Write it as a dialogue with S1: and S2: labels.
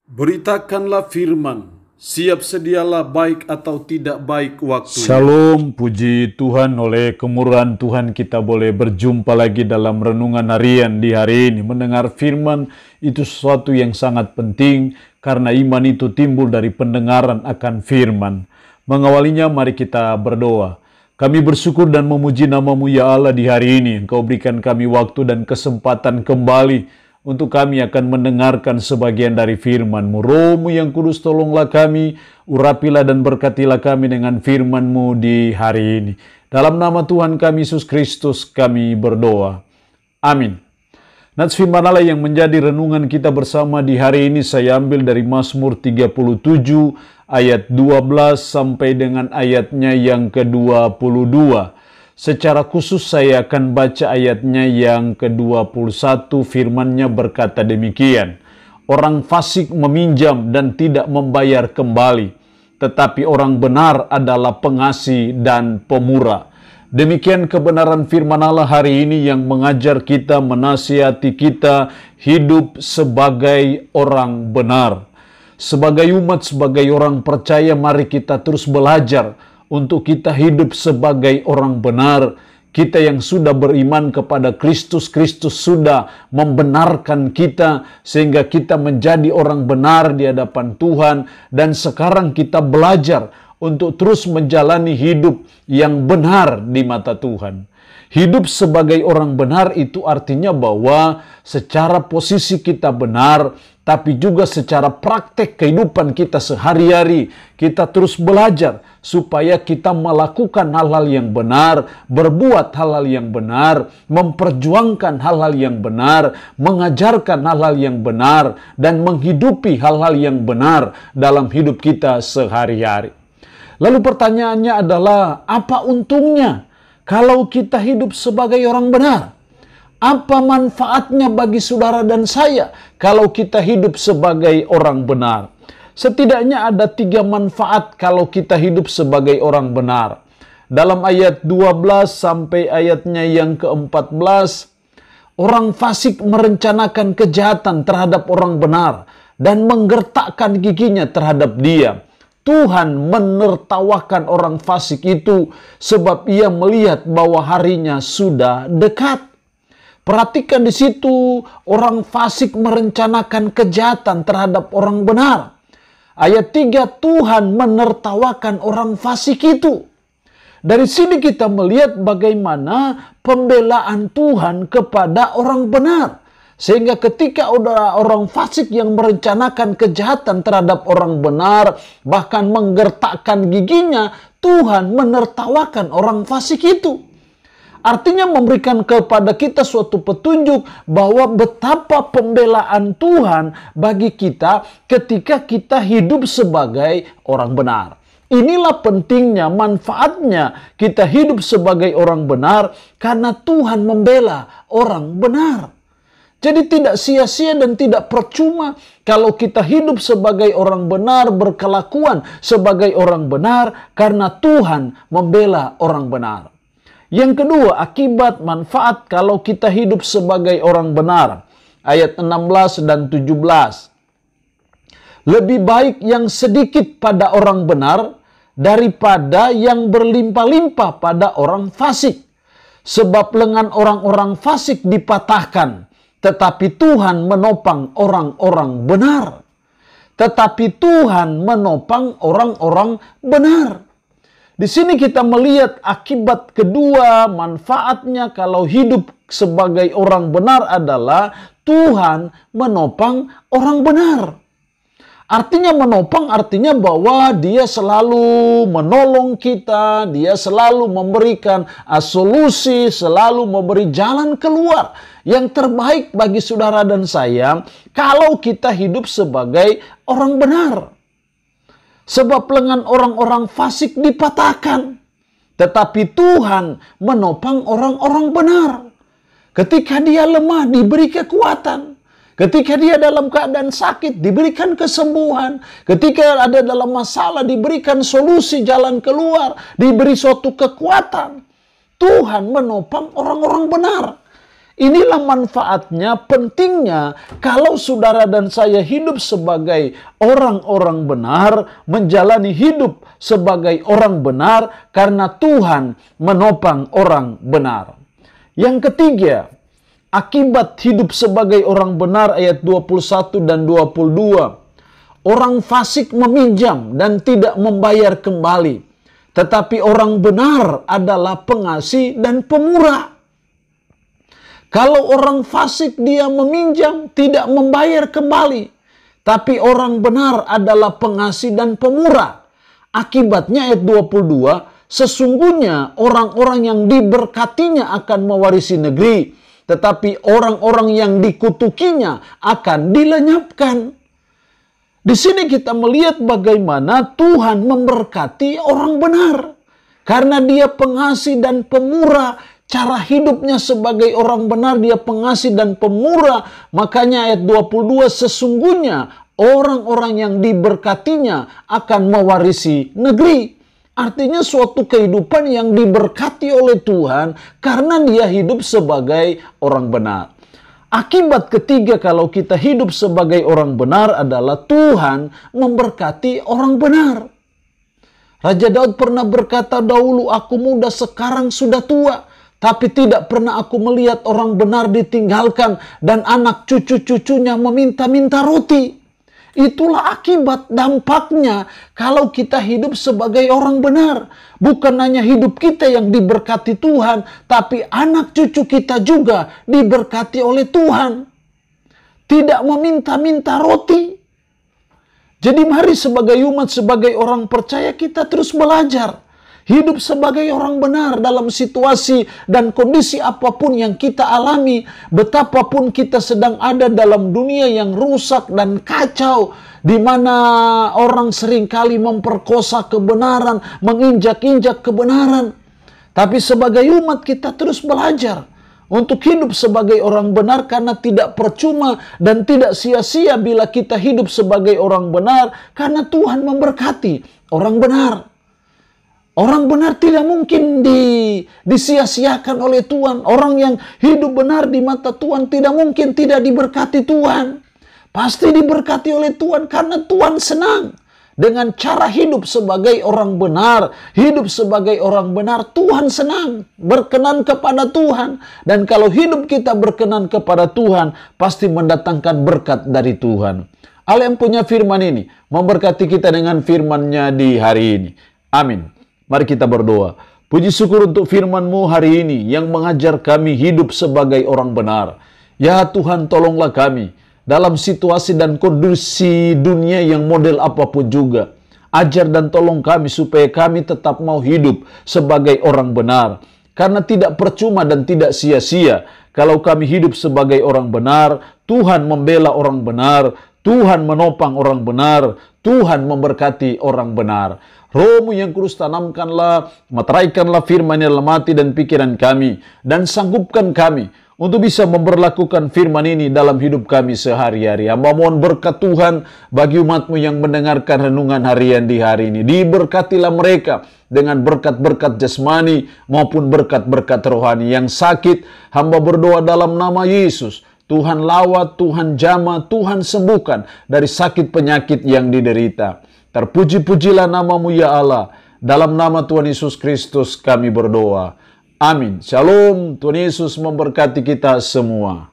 S1: Beritakanlah firman, siap sedialah baik atau tidak baik waktu.
S2: Shalom, puji Tuhan, oleh kemurahan Tuhan kita boleh berjumpa lagi dalam renungan harian di hari ini. Mendengar firman itu sesuatu yang sangat penting karena iman itu timbul dari pendengaran akan firman. Mengawalinya mari kita berdoa. Kami bersyukur dan memuji nama-Mu ya Allah di hari ini. Engkau berikan kami waktu dan kesempatan kembali untuk kami akan mendengarkan sebagian dari firman-Mu. Roh-Mu yang kudus, tolonglah kami, urapilah dan berkatilah kami dengan firman-Mu di hari ini. Dalam nama Tuhan kami Yesus Kristus kami berdoa. Amin. Nats firman Allah yang menjadi renungan kita bersama di hari ini saya ambil dari Mazmur 37 ayat 12 sampai dengan ayatnya yang ke-22. Secara khusus saya akan baca ayatnya yang ke-21, firman-Nya berkata demikian. Orang fasik meminjam dan tidak membayar kembali, tetapi orang benar adalah pengasih dan pemurah. Demikian kebenaran firman Allah hari ini yang mengajar kita, menasihati kita hidup sebagai orang benar. Sebagai umat, sebagai orang percaya, mari kita terus belajar untuk kita hidup sebagai orang benar. Kita yang sudah beriman kepada Kristus, Kristus sudah membenarkan kita sehingga kita menjadi orang benar di hadapan Tuhan. Dan sekarang kita belajar untuk terus menjalani hidup yang benar di mata Tuhan. Hidup sebagai orang benar itu artinya bahwa secara posisi kita benar, tapi juga secara praktek kehidupan kita sehari-hari, kita terus belajar supaya kita melakukan hal-hal yang benar, berbuat hal-hal yang benar, memperjuangkan hal-hal yang benar, mengajarkan hal-hal yang benar, dan menghidupi hal-hal yang benar dalam hidup kita sehari-hari. Lalu pertanyaannya adalah, apa untungnya kalau kita hidup sebagai orang benar? Apa manfaatnya bagi saudara dan saya kalau kita hidup sebagai orang benar? Setidaknya ada 3 manfaat kalau kita hidup sebagai orang benar. Dalam ayat 12 sampai ayatnya yang ke-14, orang fasik merencanakan kejahatan terhadap orang benar dan menggertakkan giginya terhadap dia. Tuhan menertawakan orang fasik itu sebab ia melihat bahwa harinya sudah dekat. Perhatikan di situ, orang fasik merencanakan kejahatan terhadap orang benar. Ayat 3, Tuhan menertawakan orang fasik itu. Dari sini kita melihat bagaimana pembelaan Tuhan kepada orang benar. Sehingga ketika orang fasik yang merencanakan kejahatan terhadap orang benar, bahkan menggertakkan giginya, Tuhan menertawakan orang fasik itu. Artinya memberikan kepada kita suatu petunjuk bahwa betapa pembelaan Tuhan bagi kita ketika kita hidup sebagai orang benar. Inilah pentingnya, manfaatnya kita hidup sebagai orang benar karena Tuhan membela orang benar. Jadi tidak sia-sia dan tidak percuma kalau kita hidup sebagai orang benar, berkelakuan sebagai orang benar karena Tuhan membela orang benar. Yang kedua, akibat manfaat kalau kita hidup sebagai orang benar. Ayat 16 dan 17. Lebih baik yang sedikit pada orang benar daripada yang berlimpah-limpah pada orang fasik. Sebab lengan orang-orang fasik dipatahkan, tetapi Tuhan menopang orang-orang benar. Tetapi Tuhan menopang orang-orang benar. Di sini kita melihat akibat kedua, manfaatnya kalau hidup sebagai orang benar adalah Tuhan menopang orang benar. Artinya menopang artinya bahwa dia selalu menolong kita, dia selalu memberikan solusi, selalu memberi jalan keluar yang terbaik bagi saudara dan saya kalau kita hidup sebagai orang benar. Sebab lengan orang-orang fasik dipatahkan, tetapi Tuhan menopang orang-orang benar. Ketika dia lemah, diberi kekuatan. Ketika dia dalam keadaan sakit, diberikan kesembuhan. Ketika ada dalam masalah, diberikan solusi jalan keluar, diberi suatu kekuatan. Tuhan menopang orang-orang benar. Inilah manfaatnya, pentingnya kalau saudara dan saya hidup sebagai orang-orang benar, menjalani hidup sebagai orang benar karena Tuhan menopang orang benar. Yang ketiga, akibat hidup sebagai orang benar ayat 21 dan 22. Orang fasik meminjam dan tidak membayar kembali, tetapi orang benar adalah pengasih dan pemurah. Kalau orang fasik dia meminjam, tidak membayar kembali. Tapi orang benar adalah pengasih dan pemurah. Akibatnya ayat 22, sesungguhnya orang-orang yang diberkatinya akan mewarisi negeri, tetapi orang-orang yang dikutukinya akan dilenyapkan. Di sini kita melihat bagaimana Tuhan memberkati orang benar. Karena dia pengasih dan pemurah. Cara hidupnya sebagai orang benar, dia pengasih dan pemurah. Makanya ayat 22, sesungguhnya orang-orang yang diberkatinya akan mewarisi negeri. Artinya suatu kehidupan yang diberkati oleh Tuhan karena dia hidup sebagai orang benar. Akibat ketiga kalau kita hidup sebagai orang benar adalah Tuhan memberkati orang benar. Raja Daud pernah berkata, dahulu aku muda, sekarang sudah tua. Tapi tidak pernah aku melihat orang benar ditinggalkan dan anak cucu-cucunya meminta-minta roti. Itulah akibat dampaknya kalau kita hidup sebagai orang benar. Bukan hanya hidup kita yang diberkati Tuhan, tapi anak cucu kita juga diberkati oleh Tuhan. Tidak meminta-minta roti. Jadi mari sebagai umat, sebagai orang percaya kita terus belajar. Hidup sebagai orang benar dalam situasi dan kondisi apapun yang kita alami. Betapapun kita sedang ada dalam dunia yang rusak dan kacau. Di mana orang seringkali memperkosa kebenaran, menginjak-injak kebenaran. Tapi sebagai umat kita terus belajar untuk hidup sebagai orang benar karena tidak percuma dan tidak sia-sia bila kita hidup sebagai orang benar karena Tuhan memberkati orang benar. Orang benar tidak mungkin disia-siakan oleh Tuhan. Orang yang hidup benar di mata Tuhan tidak mungkin tidak diberkati Tuhan. Pasti diberkati oleh Tuhan karena Tuhan senang dengan cara hidup sebagai orang benar. Hidup sebagai orang benar, Tuhan senang, berkenan kepada Tuhan. Dan kalau hidup kita berkenan kepada Tuhan, pasti mendatangkan berkat dari Tuhan. Allah yang punya firman ini memberkati kita dengan firman-Nya di hari ini. Amin. Mari kita berdoa. Puji syukur untuk firman-Mu hari ini yang mengajar kami hidup sebagai orang benar. Ya Tuhan, tolonglah kami dalam situasi dan kondisi dunia yang model apapun juga. Ajar dan tolong kami supaya kami tetap mau hidup sebagai orang benar. Karena tidak percuma dan tidak sia-sia. Kalau kami hidup sebagai orang benar, Tuhan membela orang benar, Tuhan menopang orang benar, Tuhan memberkati orang benar. Roh-Mu yang kudus tanamkanlah, meteraikanlah firman dalam hati dan pikiran kami, dan sanggupkan kami untuk bisa memberlakukan firman ini dalam hidup kami sehari-hari. Hamba mohon berkat Tuhan bagi umat-Mu yang mendengarkan renungan harian di hari ini. Diberkatilah mereka dengan berkat-berkat jasmani maupun berkat-berkat rohani. Yang sakit, hamba berdoa dalam nama Yesus. Tuhan lawat, Tuhan jamah, Tuhan sembuhkan dari sakit penyakit yang diderita. Terpuji-pujilah nama-Mu ya Allah. Dalam nama Tuhan Yesus Kristus kami berdoa. Amin. Shalom. Tuhan Yesus memberkati kita semua.